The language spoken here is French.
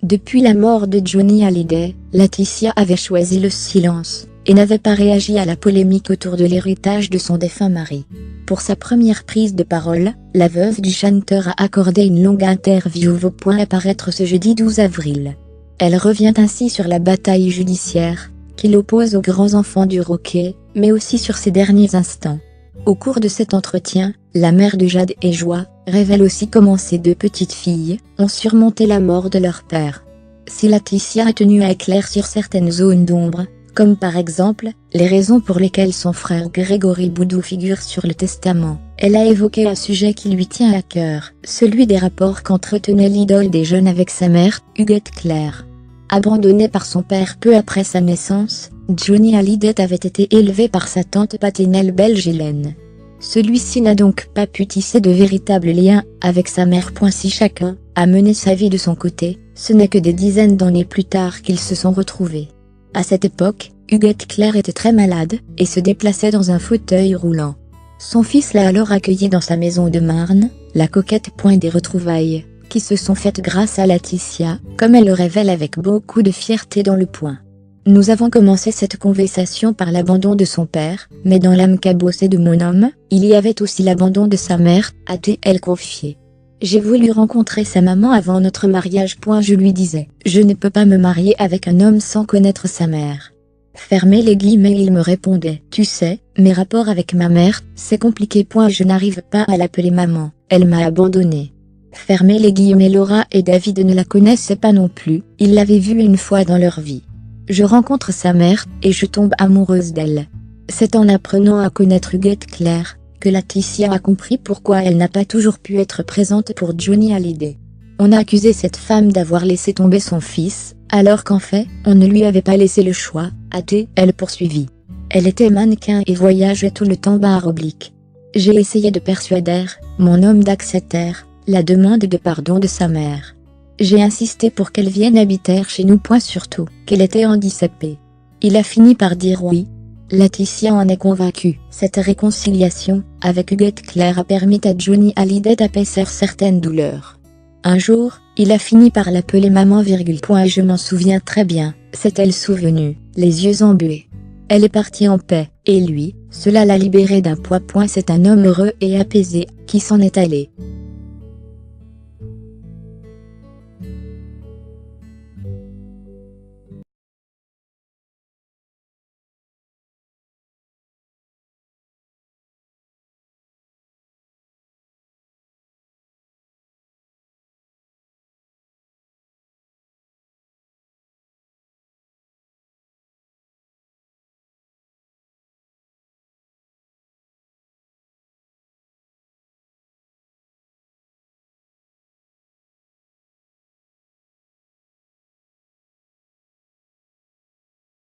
Depuis la mort de Johnny Hallyday, Laetitia avait choisi le silence, et n'avait pas réagi à la polémique autour de l'héritage de son défunt mari. Pour sa première prise de parole, la veuve du chanteur a accordé une longue interview à paraître ce jeudi 12 avril. Elle revient ainsi sur la bataille judiciaire, qui l'oppose aux grands enfants du rocker, mais aussi sur ses derniers instants. Au cours de cet entretien, la mère de Jade et Joie révèle aussi comment ses deux petites filles ont surmonté la mort de leur père. Si Laetitia a tenu à éclaircir certaines zones d'ombre, comme par exemple, les raisons pour lesquelles son frère Grégory Boudou figure sur le testament, elle a évoqué un sujet qui lui tient à cœur, celui des rapports qu'entretenait l'idole des jeunes avec sa mère, Huguette Claire. Abandonné par son père peu après sa naissance, Johnny Hallyday avait été élevé par sa tante paternelle belge Hélène. Celui-ci n'a donc pas pu tisser de véritables liens avec sa mère. Si chacun a mené sa vie de son côté, ce n'est que des dizaines d'années plus tard qu'ils se sont retrouvés. À cette époque, Huguette Claire était très malade, et se déplaçait dans un fauteuil roulant. Son fils l'a alors accueillie dans sa maison de Marne, la coquette point des retrouvailles, qui se sont faites grâce à Laetitia, comme elle le révèle avec beaucoup de fierté dans Le Point. Nous avons commencé cette conversation par l'abandon de son père, mais dans l'âme cabossée de mon homme, il y avait aussi l'abandon de sa mère, a-t-elle confié. J'ai voulu rencontrer sa maman avant notre mariage. Je lui disais, je ne peux pas me marier avec un homme sans connaître sa mère. Fermez les guillemets. Il me répondait, tu sais, mes rapports avec ma mère, c'est compliqué. Je n'arrive pas à l'appeler maman, elle m'a abandonné. Fermez les guillemets. Laura et David ne la connaissaient pas non plus, ils l'avaient vue une fois dans leur vie. Je rencontre sa mère, et je tombe amoureuse d'elle. C'est en apprenant à connaître Huguette Claire, que Laetitia a compris pourquoi elle n'a pas toujours pu être présente pour Johnny Hallyday. On a accusé cette femme d'avoir laissé tomber son fils, alors qu'en fait, on ne lui avait pas laissé le choix, a-t-elle poursuivi. Elle était mannequin et voyageait tout le temps barre oblique. J'ai essayé de persuader mon homme d'accepter la demande de pardon de sa mère. J'ai insisté pour qu'elle vienne habiter chez nous. Surtout qu'elle était handicapée. Il a fini par dire oui. Laetitia en est convaincue. Cette réconciliation avec Huguette Claire a permis à Johnny Hallyday d'apaiser certaines douleurs. Un jour, il a fini par l'appeler maman. Je m'en souviens très bien, s'est-elle souvenue, les yeux embués. Elle est partie en paix, et lui, cela l'a libéré d'un poids. C'est un homme heureux et apaisé, qui s'en est allé.